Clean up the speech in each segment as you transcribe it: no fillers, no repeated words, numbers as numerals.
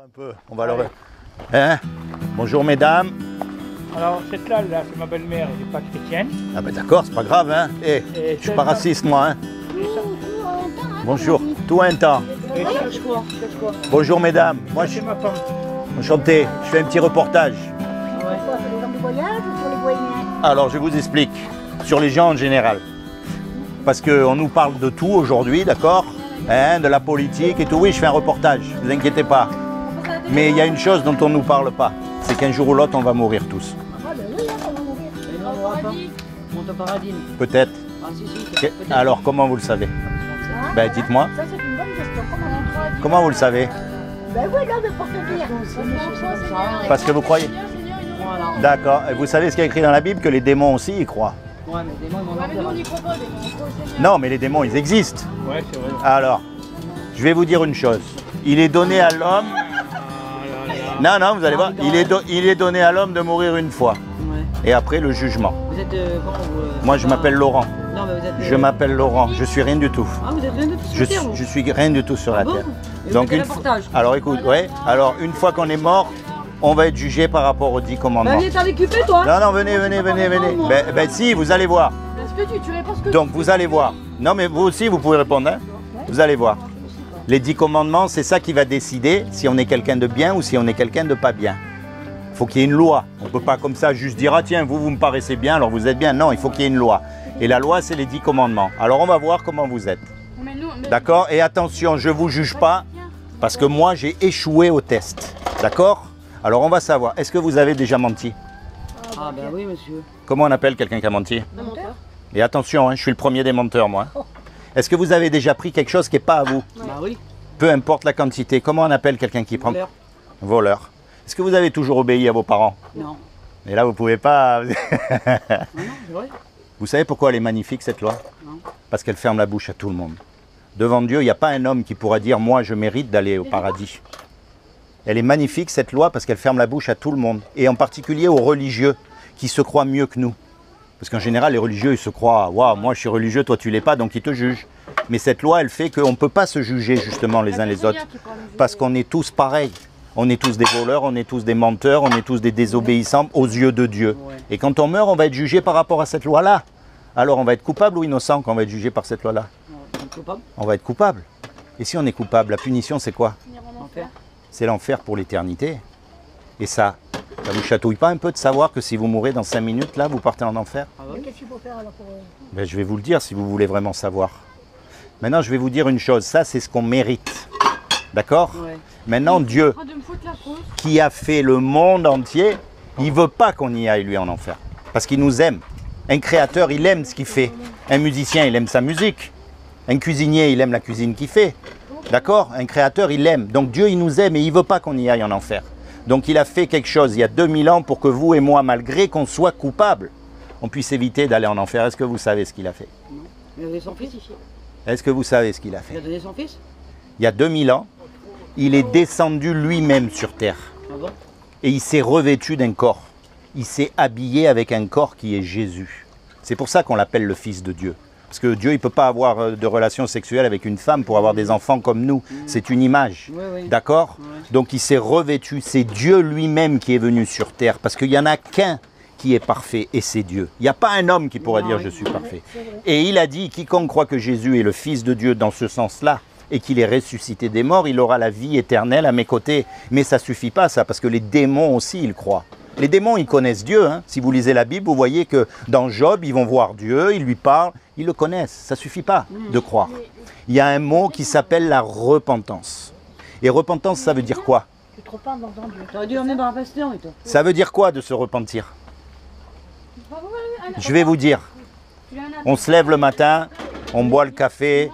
Un peu, on va leur... Hein? Bonjour mesdames. Alors cette là, c'est ma belle-mère, elle n'est pas chrétienne. Ah ben d'accord, c'est pas grave, hein. Eh, je suis pas raciste moi, hein. Bonjour, tout un temps. Bonjour mesdames. Moi je suis ma femme. enchanté, je fais un petit reportage. Alors je vous explique, sur les gens en général. Parce qu'on nous parle de tout aujourd'hui, d'accord, hein, de la politique et tout. Oui, je fais un reportage, ne vous inquiétez pas. Mais il y a une chose dont on ne nous parle pas, c'est qu'un jour ou l'autre, on va mourir tous. Peut-être. Alors, comment vous le savez? Ben, dites-moi. Ça, c'est une bonne question. Comment vous le savez? Ben oui, là, mais pour te dire. Parce que vous croyez? D'accord. Et vous savez ce qu'il y a écrit dans la Bible, que les démons aussi y croient? Ouais, mais les démons, ils m'ont on n'y croit pas, Non, mais les démons, ils existent. Ouais, c'est vrai. Alors, je vais vous dire une chose. Il est donné à l'homme... Non, non, vous allez voir. Il est donné à l'homme de mourir une fois. Ouais. Et après, le jugement. Vous êtes comment vous Moi, je m'appelle Laurent. Non, mais vous êtes. Je m'appelle Laurent. Je suis rien du tout. Ah, vous êtes rien de tout sur Terre, vous. Je suis rien du tout sur la bon terre. Et Donc vous faites une un reportage. Alors écoute, ouais. Alors une fois qu'on est mort, on va être jugé par rapport aux 10 commandements. Bah, viens t'en occuper, toi. Non, non, venez. Ben si, vous allez voir. Est-ce que tu réponds ce que Donc vous allez voir. Non, mais vous aussi, vous pouvez répondre. Hein. Vous allez voir. Les 10 commandements, c'est ça qui va décider si on est quelqu'un de bien ou si on est quelqu'un de pas bien. Il faut qu'il y ait une loi. On ne peut pas comme ça juste dire « Ah tiens, vous me paraissez bien, alors vous êtes bien ». Non, il faut qu'il y ait une loi. Et la loi, c'est les 10 commandements. Alors on va voir comment vous êtes. D'accord? Et attention, je ne vous juge pas parce que moi, j'ai échoué au test. D'accord? Alors on va savoir. Est-ce que vous avez déjà menti? Ah, ben oui, monsieur. Comment on appelle quelqu'un qui a menti? Et attention, hein, je suis le premier des menteurs, moi. Est-ce que vous avez déjà pris quelque chose qui n'est pas à vous? Bah oui. Peu importe la quantité. Comment on appelle quelqu'un qui prend? Voleur. Voleur. Est-ce que vous avez toujours obéi à vos parents? Non. Et là, vous ne pouvez pas... Non, c'est vrai. Vous savez pourquoi elle est magnifique, cette loi? Non. Parce qu'elle ferme la bouche à tout le monde. Devant Dieu, il n'y a pas un homme qui pourra dire « Moi, je mérite d'aller au paradis ». Elle est magnifique, cette loi, parce qu'elle ferme la bouche à tout le monde. Et en particulier aux religieux, qui se croient mieux que nous. Parce qu'en général, les religieux, ils se croient « Waouh, moi, je suis religieux, toi, tu ne l'es pas, donc ils te jugent ». Mais cette loi, elle fait qu'on ne peut pas se juger, justement, les uns les autres. Parce qu'on est tous pareils. On est tous des voleurs, on est tous des menteurs, on est tous des désobéissants aux yeux de Dieu. Et quand on meurt, on va être jugé par rapport à cette loi-là. Alors on va être coupable ou innocent quand on va être jugé par cette loi-là? On va être coupable. Et si on est coupable, la punition c'est quoi? C'est l'enfer pour l'éternité. Et ça vous chatouille pas un peu de savoir que si vous mourrez dans 5 minutes, là, vous partez en enfer? Qu'est-ce qu'il faut faire alors pour... Ben, je vais vous le dire si vous voulez vraiment savoir. Maintenant, je vais vous dire une chose. Ça, c'est ce qu'on mérite. D'accord? Ouais. Maintenant, Dieu, qui a fait le monde entier, il ne veut pas qu'on y aille, lui, en enfer. Parce qu'il nous aime. Un créateur, il aime ce qu'il fait. Un musicien, il aime sa musique. Un cuisinier, il aime la cuisine qu'il fait. D'accord? Un créateur, il aime. Donc Dieu, il nous aime et il ne veut pas qu'on y aille en enfer. Donc il a fait quelque chose il y a 2000 ans pour que vous et moi, malgré qu'on soit coupables, on puisse éviter d'aller en enfer. Est-ce que vous savez ce qu'il a fait? Il a donné son fils. Est-ce que vous savez ce qu'il a Il a fait? donné son fils. Il y a 2000 ans, il est descendu lui-même sur terre. Ah bon? Et il s'est revêtu d'un corps. Il s'est habillé avec un corps qui est Jésus. C'est pour ça qu'on l'appelle le Fils de Dieu. Parce que Dieu, il ne peut pas avoir de relations sexuelles avec une femme pour avoir des enfants comme nous. C'est une image. Oui. D'accord? Donc il s'est revêtu. C'est Dieu lui-même qui est venu sur terre. Parce qu'il n'y en a qu'un qui est parfait et c'est Dieu. Il n'y a pas un homme qui pourra dire « je suis parfait ». Et il a dit « quiconque croit que Jésus est le Fils de Dieu dans ce sens-là, et qu'il est ressuscité des morts, il aura la vie éternelle à mes côtés. » Mais ça ne suffit pas ça, parce que les démons aussi, ils croient. Les démons, ils connaissent Dieu. Hein. Si vous lisez la Bible, vous voyez que dans Job, ils vont voir Dieu, ils lui parlent, ils le connaissent. Ça ne suffit pas de croire. Il y a un mot qui s'appelle la repentance. Et repentance, ça veut dire quoi? Tu te repens dans Dieu. T'aurais dû emmener dans la pasteur, et toi. Ça veut dire quoi de se repentir? Je vais vous dire. On se lève le matin, on boit le café,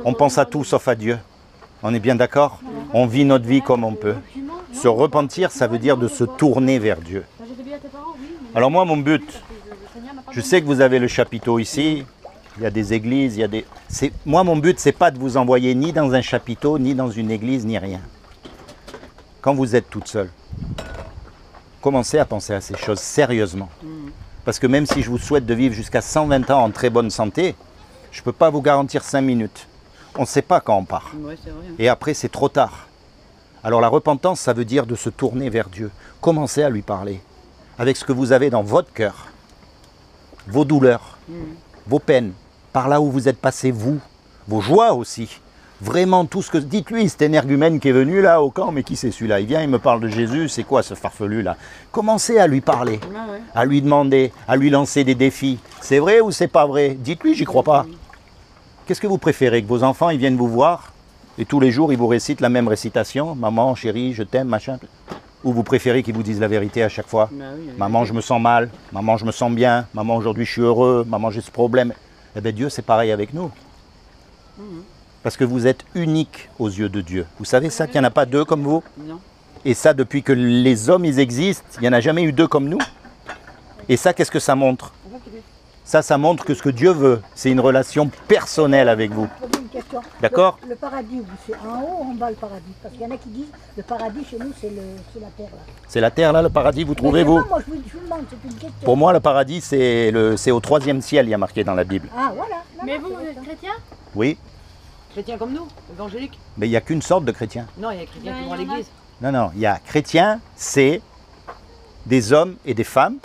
on pense à tout sauf à Dieu. On est bien d'accord? On vit notre vie comme on peut. Se repentir, ça veut dire de se tourner vers Dieu. Alors moi, mon but, je sais que vous avez le chapiteau ici, il y a des églises, il y a des... Moi, mon but, c'est pas de vous envoyer ni dans un chapiteau, ni dans une église, ni rien. Quand vous êtes toute seule, commencez à penser à ces choses sérieusement. Parce que même si je vous souhaite de vivre jusqu'à 120 ans en très bonne santé, je ne peux pas vous garantir 5 minutes. On ne sait pas quand on part. Ouais, c'est vrai. Et après, c'est trop tard. Alors la repentance, ça veut dire de se tourner vers Dieu. Commencez à lui parler avec ce que vous avez dans votre cœur, vos douleurs, vos peines, par là où vous êtes passé, vous, vos joies aussi. Vraiment tout ce que... Dites-lui, cet énergumène qui est venu là au camp, mais qui c'est celui-là? Il vient, il me parle de Jésus, c'est quoi ce farfelu là? Commencez à lui parler, à lui demander, à lui lancer des défis. C'est vrai ou c'est pas vrai? Dites-lui, j'y crois pas. Qu'est-ce que vous préférez? Que vos enfants ils viennent vous voir et tous les jours ils vous récitent la même récitation? Maman, chérie, je t'aime, machin. Ou vous préférez qu'ils vous disent la vérité à chaque fois? Maman, je me sens mal. Maman, je me sens bien. Maman, aujourd'hui je suis heureux. Maman, j'ai ce problème. Eh bien Dieu c'est pareil avec nous. Parce que vous êtes unique aux yeux de Dieu. Vous savez ça, qu'il n'y en a pas deux comme vous? Non. Et ça, depuis que les hommes ils existent, il n'y en a jamais eu deux comme nous. Et ça, qu'est-ce que ça montre? Ça montre que ce que Dieu veut, c'est une relation personnelle avec vous. Je pose une question. D'accord. Le paradis, c'est en haut ou en bas le paradis? Parce qu'il y en a qui disent le paradis chez nous, c'est la terre là. C'est la terre là, le paradis, vous trouvez Mais vous? moi, je vous demande, c'est une question. Pour moi, le paradis, c'est au 3e ciel, il y a marqué dans la Bible. Ah voilà. Non, Mais non, vous, c'est vous êtes ça. chrétien? Oui, Chrétien comme nous, évangélique. mais il n'y a qu'une sorte de chrétien. Non, il y a chrétiens qui Ben, vont à il y en a. l'église. Non, non, il y a chrétiens, c'est des hommes et des femmes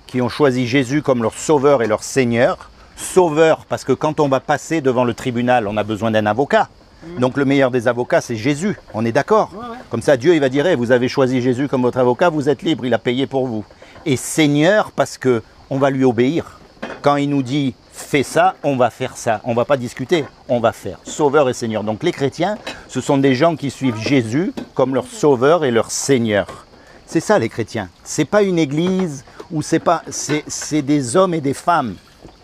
qui ont choisi Jésus comme leur sauveur et leur seigneur. Sauveur, parce que quand on va passer devant le tribunal, on a besoin d'un avocat. Donc le meilleur des avocats, c'est Jésus. On est d'accord? Comme ça, Dieu, il va dire, eh, vous avez choisi Jésus comme votre avocat, vous êtes libre, il a payé pour vous. Et Seigneur, parce que on va lui obéir. Quand il nous dit, fais ça, on va faire ça. On ne va pas discuter, on va faire. Sauveur et Seigneur. Donc les chrétiens, ce sont des gens qui suivent Jésus comme leur sauveur et leur Seigneur. C'est ça les chrétiens. C'est pas une église ou c'est des hommes et des femmes.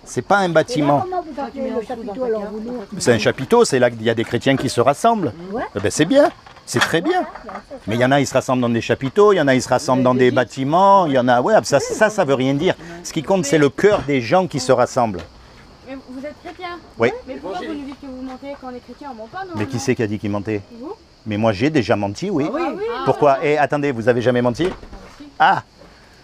C'est pas un Et là, bâtiment. comment vous appelez le chapiteau alors vous nous... C'est un chapiteau, c'est là qu'il y a des chrétiens qui se rassemblent. Ouais. Eh ben, c'est bien, c'est très bien. Mais il y en a, ils se rassemblent dans des chapiteaux, il y en a, ils se rassemblent dans des bâtiments, il y en a, ouais, ça veut rien dire. Ce qui compte, c'est le cœur des gens qui se rassemblent. Mais vous êtes chrétien? Oui. Mais pourquoi vous nous dites que vous mentez quand les chrétiens on ment pas? Non, Mais qui c'est qui a dit qu'il mentait? Vous? Mais moi, j'ai déjà menti, oui. Ah oui. Pourquoi? Et attendez, vous avez jamais menti? Ah,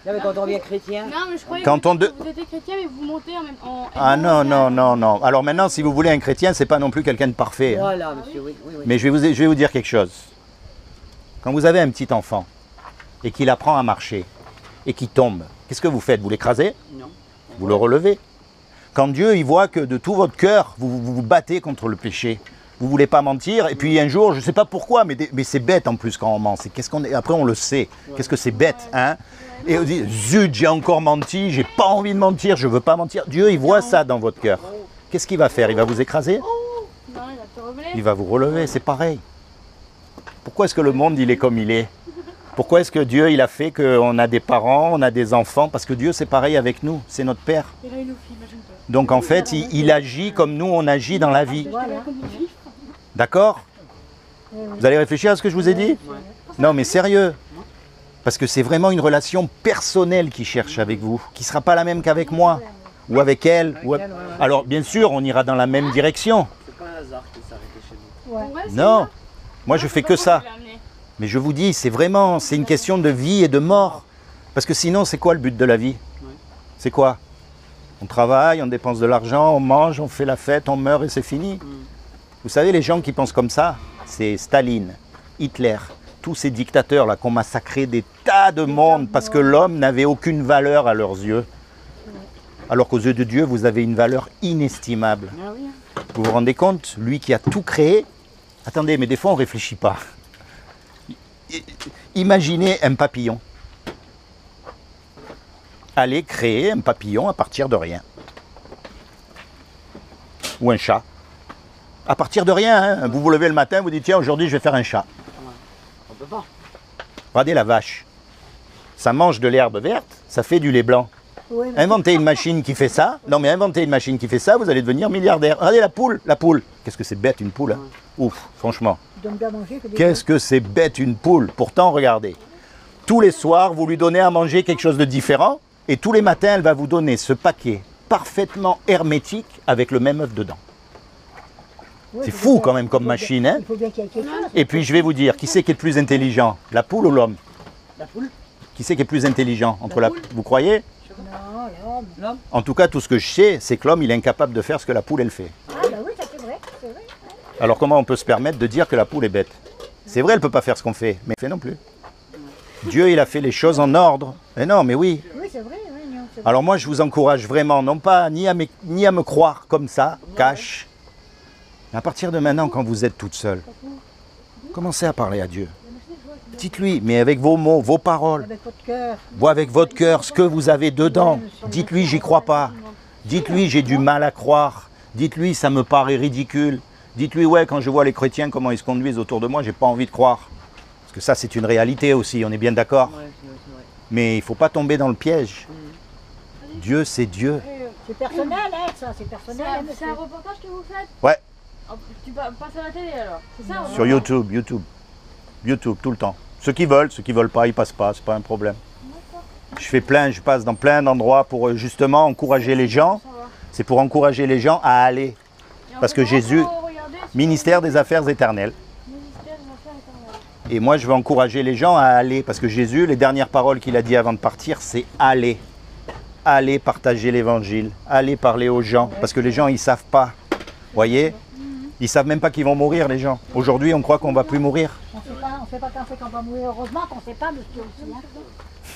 Là, mais quand on devient chrétien. Non, mais je croyais Quand que on vous étiez chrétien mais vous mentez en même temps. ah non, non, non, non. Alors maintenant, si vous voulez un chrétien, c'est pas non plus quelqu'un de parfait. Hein. Voilà, monsieur, oui, oui, oui. Mais je vais vous dire quelque chose. Quand vous avez un petit enfant et qu'il apprend à marcher et qu'il tombe, qu'est-ce que vous faites? Vous l'écrasez? Non. Vous le relevez. Quand Dieu il voit que de tout votre cœur, vous battez contre le péché, vous ne voulez pas mentir, et puis un jour, je ne sais pas pourquoi, mais c'est bête en plus quand on ment. Après on le sait. Qu'est-ce que c'est bête, hein? Et on dit, zut, j'ai encore menti, j'ai pas envie de mentir, je veux pas mentir. Dieu, il voit ça dans votre cœur. Qu'est-ce qu'il va faire? Il va vous écraser? Non, il va te relever. Il va vous relever, c'est pareil. Pourquoi est-ce que le monde, il est comme il est? Pourquoi est-ce que Dieu, il a fait qu'on a des parents, on a des enfants? Parce que Dieu, c'est pareil avec nous, c'est notre Père. Et là, il nous filme, imagine pas. Donc en fait, il agit comme nous, on agit dans la vie. Voilà. D'accord? Vous allez réfléchir à ce que je vous ai dit? Non, mais sérieux. Parce que c'est vraiment une relation personnelle qu'il cherche avec vous, qui ne sera pas la même qu'avec moi, ou avec elle. Alors, bien sûr, on ira dans la même direction. Ouais. Ouais, c'est Non, ça. moi je fais que ça. Je l'ai amené. Mais je vous dis, c'est une question de vie et de mort. Parce que sinon, c'est quoi le but de la vie? C'est quoi? On travaille, on dépense de l'argent, on mange, on fait la fête, on meurt et c'est fini. Vous savez, les gens qui pensent comme ça, c'est Staline, Hitler, tous ces dictateurs-là qui ont massacré des tas de monde parce que l'homme n'avait aucune valeur à leurs yeux. Alors qu'aux yeux de Dieu, vous avez une valeur inestimable. Ah oui. Vous vous rendez compte? Lui qui a tout créé. Attendez, mais des fois on ne réfléchit pas. Imaginez un papillon. Allez créer un papillon à partir de rien. Ou un chat. À partir de rien, hein. Vous vous levez le matin, vous dites tiens, aujourd'hui je vais faire un chat. On peut pas. Regardez la vache. Ça mange de l'herbe verte, ça fait du lait blanc. Ouais, mais Inventez une machine qui fait ça. Non mais inventez une machine qui fait ça, vous allez devenir milliardaire. Regardez la poule, la poule. Qu'est-ce que c'est bête une poule, hein? Ouf, franchement. tu donnes bien à manger que des Qu'est-ce que c'est bête une poule. Pourtant, regardez. Tous les soirs, vous lui donnez à manger quelque chose de différent. Et tous les matins, elle va vous donner ce paquet parfaitement hermétique avec le même œuf dedans. Ouais, C'est il faut fou bien- quand même comme il faut bien- machine, hein? Il faut bien qu'il y ait quelque chose. Et puis je vais vous dire, qui c'est qui est le plus intelligent? La poule ou l'homme? La poule. Qui c'est qui est plus intelligent entre la... Vous croyez? Non, l'homme. L'homme. En tout cas, tout ce que je sais, c'est que l'homme, il est incapable de faire ce que la poule, elle fait. Ah bah oui, ça c'est vrai, c'est vrai. Alors comment on peut se permettre de dire que la poule est bête? C'est vrai, elle ne peut pas faire ce qu'on fait, mais elle fait non plus. Dieu, il a fait les choses en ordre. Mais non, mais oui. Oui, c'est vrai, oui, non, c'est vrai. Alors moi, je vous encourage vraiment, non pas ni à me croire comme ça, cash. Mais à partir de maintenant, quand vous êtes toute seule, commencez à parler à Dieu. Dites-lui, mais avec vos mots, vos paroles. Avec votre cœur. Vous avec votre cœur, ce que vous avez dedans. Dites-lui, j'y crois pas. Dites-lui, j'ai du mal à croire. Dites-lui, ça me paraît ridicule. Dites-lui, ouais, quand je vois les chrétiens, comment ils se conduisent autour de moi, j'ai pas envie de croire. Parce que ça, c'est une réalité aussi, on est bien d'accord. Ouais, c'est vrai. Mais il ne faut pas tomber dans le piège. Dieu, c'est Dieu. C'est personnel, hein, ça, c'est personnel. hein, C'est un monsieur. reportage que vous faites? Ouais, Tu passes à la télé alors? C'est ça? sur YouTube, YouTube, tout le temps. Ceux qui veulent pas, ils passent pas, c'est pas un problème. Je passe dans plein d'endroits pour justement encourager les gens. C'est pour encourager les gens à aller. Parce que Jésus, ministère des Affaires éternelles. Et moi, je veux encourager les gens à aller. Parce que Jésus, les dernières paroles qu'il a dit avant de partir, c'est aller. Aller partager l'évangile. Aller parler aux gens. Parce que les gens, ils ne savent pas. Vous voyez? Ils ne savent même pas qu'ils vont mourir, les gens. Aujourd'hui, on croit qu'on ne va plus mourir. On ne sait pas quand c'est qu'on va mourir. Heureusement qu'on ne sait pas, monsieur aussi. Hein.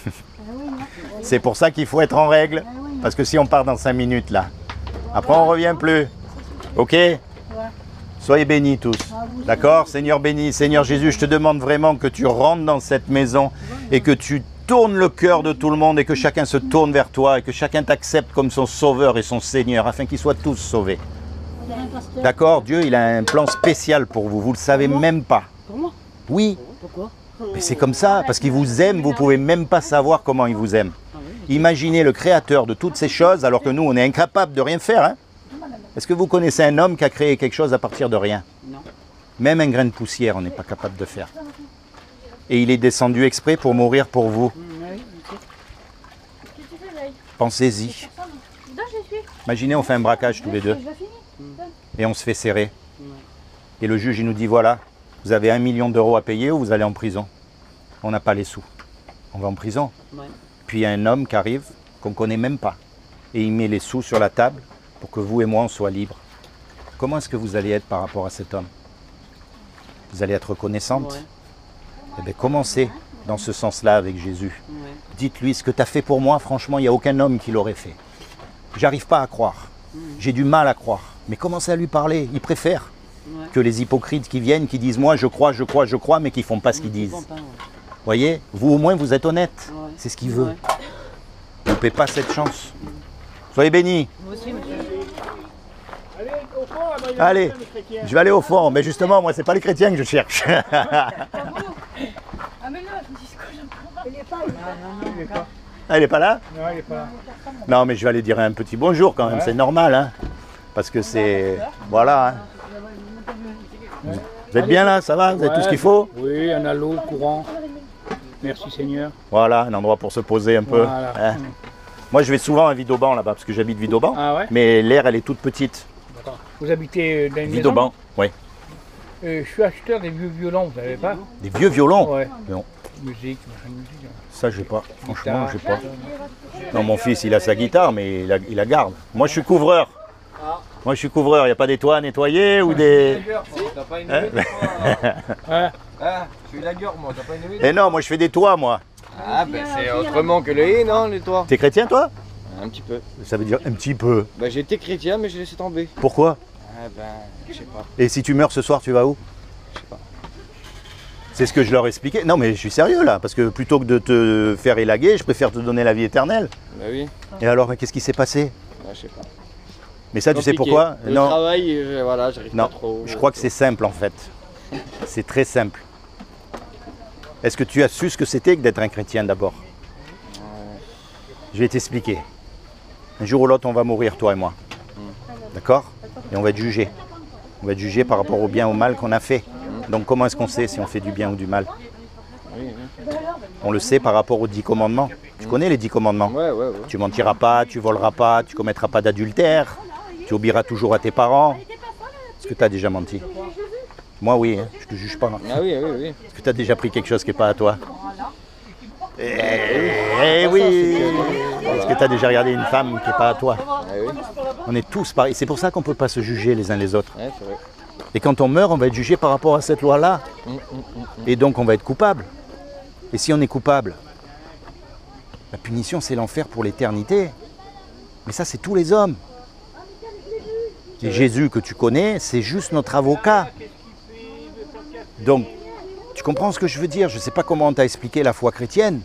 Ah oui, hein. C'est pour ça qu'il faut être en règle. Parce que si on part dans 5 minutes, là, après, on ne revient plus. OK? Soyez bénis tous. D'accord? Seigneur béni, Seigneur Jésus, je te demande vraiment que tu rentres dans cette maison et que tu tournes le cœur de tout le monde et que chacun se tourne vers toi et que chacun t'accepte comme son sauveur et son Seigneur afin qu'ils soient tous sauvés. D'accord? Dieu, il a un plan spécial pour vous. Vous ne le savez même pas. Pour moi? Oui. Pourquoi? Mais c'est comme ça, parce qu'il vous aime, vous ne pouvez même pas savoir comment il vous aime. Imaginez le créateur de toutes ces choses alors que nous, on est incapable de rien faire. Hein? Est-ce que vous connaissez un homme qui a créé quelque chose à partir de rien? Non. Même un grain de poussière, on n'est pas capable de faire. Et il est descendu exprès pour mourir pour vous. Oui, ok. Qu'est-ce que tu fais, Veille? Pensez-y. Non, je suis. Imaginez, on fait un braquage tous les deux Je finis. et on se fait serrer. Et le juge, il nous dit, voilà, vous avez 1 million d'euros à payer ou vous allez en prison. On n'a pas les sous. On va en prison. Ouais. Puis il y a un homme qui arrive, qu'on ne connaît même pas. Et il met les sous sur la table pour que vous et moi, on soit libres. Comment est-ce que vous allez être par rapport à cet homme? Vous allez être reconnaissante? Ouais. Eh bien, commencez dans ce sens-là avec Jésus. Ouais. Dites-lui, ce que tu as fait pour moi, franchement, il n'y a aucun homme qui l'aurait fait. J'arrive pas à croire. J'ai du mal à croire. Mais commencez à lui parler. Il préfère que les hypocrites qui viennent, qui disent, moi, je crois, mais qui ne font pas ce qu'ils disent. Content, ouais. Voyez, vous au moins, vous êtes honnête. Ouais. C'est ce qu'il veut. Ouais. Ne coupez pas cette chance. Soyez bénis. Moi aussi, monsieur. Allez, au fond, là-bas, il y a Allez, plein de chrétiens. je vais aller au fond. Mais justement, moi, c'est pas les chrétiens que je cherche. Ah, mais non, je me dis, quoi, Il est pas, Il est pas. Ah, elle n'est pas là? Non, il est pas là. Non, mais je vais aller dire un petit bonjour quand même. Ouais. C'est normal, hein. Parce que c'est... Voilà, hein. Vous êtes bien là, ça va? Vous avez tout ce qu'il faut? Oui, on a l'eau, le courant. Merci Seigneur. Voilà, un endroit pour se poser un peu. Voilà. Hein. Moi, je vais souvent à Vidauban là-bas, parce que j'habite Vidauban. Ah ouais? Mais l'air, elle est toute petite. D'accord. Vous habitez dans une Vidauban, oui. maison? Je suis acheteur des vieux violons, vous savez pas? Des vieux violons? Ouais. Non, Musique, machin de musique. ça, j'ai pas. Franchement, Guitare. j'ai pas. Non, mon fils, il a sa guitare, mais il la garde. Moi, je suis couvreur. Moi, je suis couvreur. Il n'y a pas des toits à nettoyer ou des... T'as pas une Hein? Ouais. Ah, je suis lagueur moi, t'as pas une Eh non, moi, je fais des toits, moi. Ah, ben c'est autrement que le hé, non, les toits? T'es chrétien, toi? Un petit peu. Ça veut dire un petit peu. Bah j'étais chrétien, mais j'ai laissé tomber. Pourquoi? Ah ben, je sais pas. Et si tu meurs ce soir, tu vas où? Je sais pas. C'est ce que je leur expliquais. Non, mais je suis sérieux, là. Parce que plutôt que de te faire élaguer, je préfère te donner la vie éternelle. Bah oui, Et alors, mais qu'est-ce qui s'est passé? bah, je sais pas. Mais ça, tu sais Compliqué. pourquoi? Le Non, travail, voilà, j'arrive non. pas trop. Je crois que c'est simple, en fait. C'est très simple. Est-ce que tu as su ce que c'était que d'être un chrétien, d'abord? Je vais t'expliquer. Un jour ou l'autre, on va mourir, toi et moi. D'accord? Et on va être jugé. On va être jugé par rapport au bien ou au mal qu'on a fait. Donc comment est-ce qu'on sait si on fait du bien ou du mal? Oui, oui. On le sait par rapport aux 10 commandements. Tu connais les 10 commandements? Ouais, ouais, ouais. Tu mentiras pas, tu voleras pas, tu commettras pas d'adultère, tu obéiras toujours à tes parents. Est-ce que tu as déjà menti? Moi oui, hein, je te juge pas. Ah oui, oui, oui. Est-ce que tu as déjà pris quelque chose qui n'est pas à toi? Eh oui! Est-ce que tu as déjà regardé une femme qui n'est pas à toi? Ah oui, On est tous pareils. C'est pour ça qu'on ne peut pas se juger les uns les autres. ouais, c'est vrai. Et quand on meurt, on va être jugé par rapport à cette loi-là. Et donc on va être coupable. Et si on est coupable, la punition c'est l'enfer pour l'éternité. Mais ça c'est tous les hommes. Et Jésus que tu connais, c'est juste notre avocat. Donc, tu comprends ce que je veux dire? Je ne sais pas comment on t'a expliqué la foi chrétienne,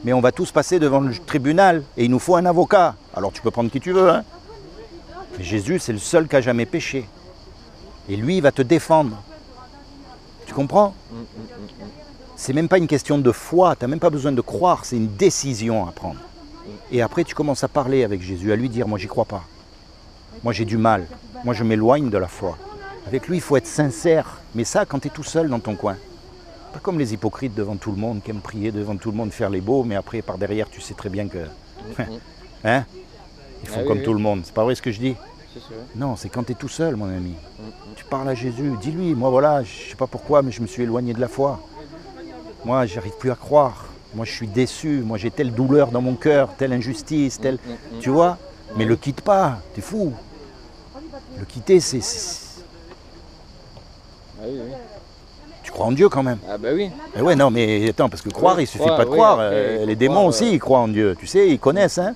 mais on va tous passer devant le tribunal et il nous faut un avocat. Alors tu peux prendre qui tu veux, hein. Mais Jésus, c'est le seul qui n'a jamais péché. Et lui, il va te défendre. Tu comprends? C'est même pas une question de foi, tu n'as même pas besoin de croire, c'est une décision à prendre. Et après, tu commences à parler avec Jésus, à lui dire, moi j'y crois pas. Moi j'ai du mal, moi je m'éloigne de la foi. Avec lui, il faut être sincère. Mais ça, quand tu es tout seul dans ton coin. Pas comme les hypocrites devant tout le monde, qui aiment prier devant tout le monde, faire les beaux, mais après, par derrière, tu sais très bien que... hein? Ils font comme tout le monde. C'est pas vrai ce que je dis? Non, c'est quand tu es tout seul, mon ami. Tu parles à Jésus, dis-lui, moi voilà, je sais pas pourquoi, mais je me suis éloigné de la foi. Moi, j'arrive plus à croire. Moi, je suis déçu. Moi, j'ai telle douleur dans mon cœur, telle injustice, telle... Tu vois? Mais le quitte pas, t'es fou. Le quitter, c'est... Tu crois en Dieu quand même? Ah bah oui. Eh ouais, non, mais attends, parce que croire, il suffit pas de croire. Les démons aussi, ils croient en Dieu. Tu sais, ils connaissent, hein?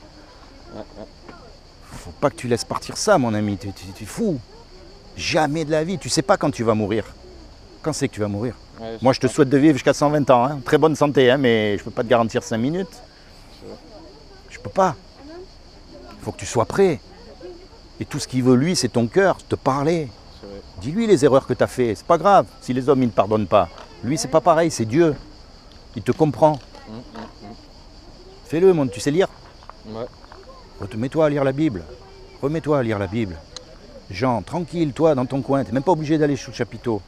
Faut pas que tu laisses partir ça, mon ami. Tu es fou. Jamais de la vie. Tu sais pas quand tu vas mourir. Quand c'est que tu vas mourir? Moi, je te souhaite de vivre jusqu'à 120 ans. Hein. Très bonne santé, hein, mais je peux pas te garantir 5 minutes. Je peux pas. Il faut que tu sois prêt. Et tout ce qu'il veut, lui, c'est ton cœur, te parler. Dis-lui les erreurs que tu as faites. C'est pas grave si les hommes, ils ne pardonnent pas. Lui, c'est pas pareil, c'est Dieu. Il te comprend. Fais-le, mon, tu sais lire? Mets-toi à lire la Bible. Remets-toi à lire la Bible. Jean, tranquille, toi, dans ton coin. Tu n'es même pas obligé d'aller sous le chapiteau.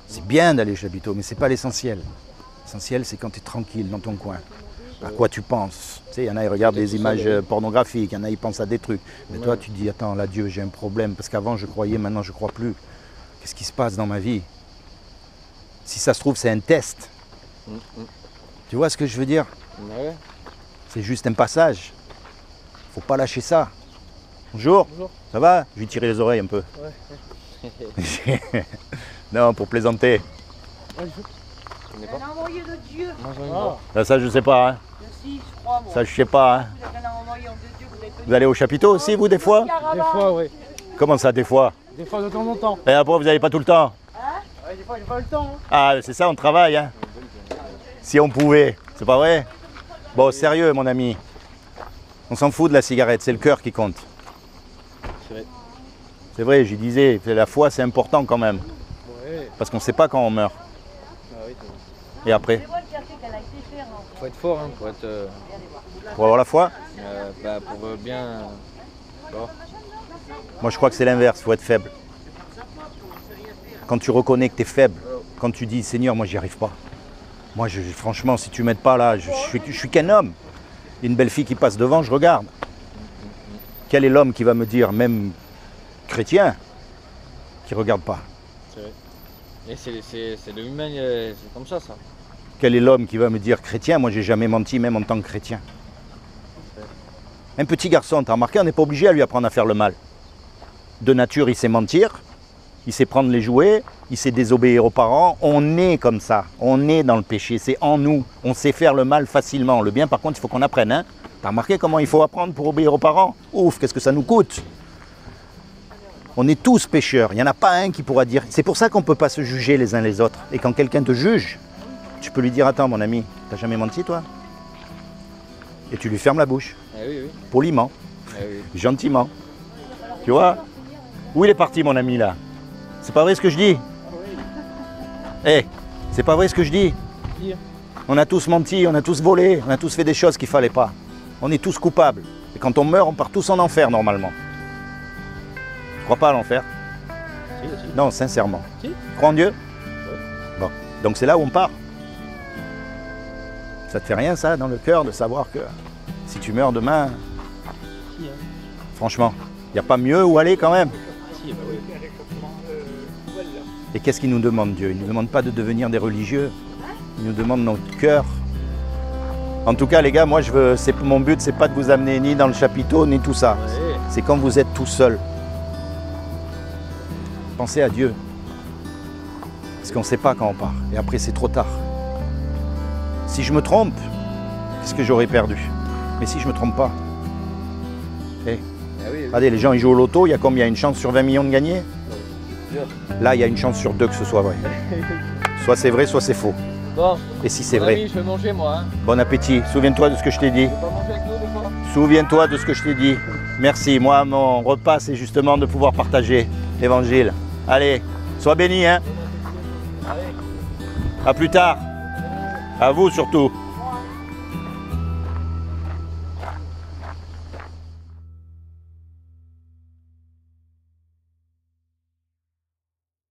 C'est bien d'aller sous le chapiteau, mais ce n'est pas l'essentiel. L'essentiel, c'est quand tu es tranquille dans ton coin. À quoi tu penses? Tu sais, il y en a, ils regardent des images pornographiques, il y en a, ils pensent à des trucs. Mais toi, tu dis, attends, là, Dieu, j'ai un problème. Parce qu'avant, je croyais, maintenant, je ne crois plus. Qu'est-ce qui se passe dans ma vie? Si ça se trouve, c'est un test. Tu vois ce que je veux dire? C'est juste un passage. Faut pas lâcher ça. Bonjour. Bonjour. Ça va? Je vais tirer les oreilles un peu. Non, pour plaisanter. Un envoyé de Dieu. Ça, je sais pas. Hein. Si, je crois, moi. Ça, je sais pas. Hein. Vous êtes un envoyé de Dieu, vous êtes Vous allez au chapiteau aussi, vous, des fois? Des fois, oui. Comment ça, des fois? Des fois, de temps en temps. Et après, vous n'allez pas tout le temps? Des fois, j'ai pas le temps. Hein. Ah, c'est ça, on travaille. Hein. Si on pouvait. C'est pas vrai? Bon, sérieux, mon ami. On s'en fout de la cigarette, c'est le cœur qui compte. C'est vrai, j'y disais, la foi, c'est important quand même. Parce qu'on ne sait pas quand on meurt. Et après? Faut être fort, hein, Pour avoir la foi? pour bien... Moi, je crois que c'est l'inverse, il faut être faible. Quand tu reconnais que tu es faible, quand tu dis, Seigneur, moi, j'y arrive pas. Moi, franchement, si tu ne m'aides pas là, je suis qu'un homme. Une belle fille qui passe devant, je regarde. Quel est l'homme qui va me dire, même chrétien, qui ne regarde pas? C'est vrai. Et c'est de l'humain, c'est comme ça. Quel est l'homme qui va me dire chrétien? Moi, j'ai jamais menti, même en tant que chrétien. Un petit garçon, t'as remarqué, on n'est pas obligé à lui apprendre à faire le mal. De nature, il sait mentir, il sait prendre les jouets, il sait désobéir aux parents. On est comme ça, on est dans le péché, c'est en nous. On sait faire le mal facilement. Le bien, par contre, il faut qu'on apprenne. Hein. T'as remarqué comment il faut apprendre pour obéir aux parents? Ouf, qu'est-ce que ça nous coûte? On est tous pécheurs, il n'y en a pas un qui pourra dire... C'est pour ça qu'on ne peut pas se juger les uns les autres. Et quand quelqu'un te juge, tu peux lui dire, attends mon ami, t'as jamais menti toi? Et tu lui fermes la bouche. Poliment, gentiment. Tu vois? Où il est parti mon ami là? C'est pas vrai ce que je dis? Eh, c'est pas vrai ce que je dis? On a tous menti, on a tous volé, on a tous fait des choses qu'il ne fallait pas. On est tous coupables. Et quand on meurt, on part tous en enfer normalement. Tu crois pas à l'enfer? Non, sincèrement. Tu crois en Dieu? Bon, donc c'est là où on part. Ça te fait rien ça dans le cœur de savoir que si tu meurs demain, franchement, il n'y a pas mieux où aller quand même. Et qu'est-ce qu'il nous demande Dieu? Il ne nous demande pas de devenir des religieux. Il nous demande notre cœur. En tout cas les gars, moi mon but c'est pas de vous amener ni dans le chapiteau ni tout ça. C'est quand vous êtes tout seul. Pensez à Dieu. Parce qu'on ne sait pas quand on part. Et après, c'est trop tard. Si je me trompe, qu'est-ce que j'aurais perdu? Mais si je ne me trompe pas. Eh, Ah oui, oui. regardez, les gens ils jouent au loto, il y a combien? Une chance sur 20 millions de gagner? Là, il y a une chance sur 2 que ce soit vrai. Soit c'est vrai, soit c'est faux. Bon, Et si c'est mon vrai, ami, je vais manger moi. Hein. bon appétit. Souviens-toi de ce que je t'ai dit. Tu veux pas manger avec nous des fois? Souviens-toi de ce que je t'ai dit. Merci. Moi, mon repas, c'est justement de pouvoir partager l'évangile. Allez, sois béni, hein. Allez. À plus tard. À vous surtout.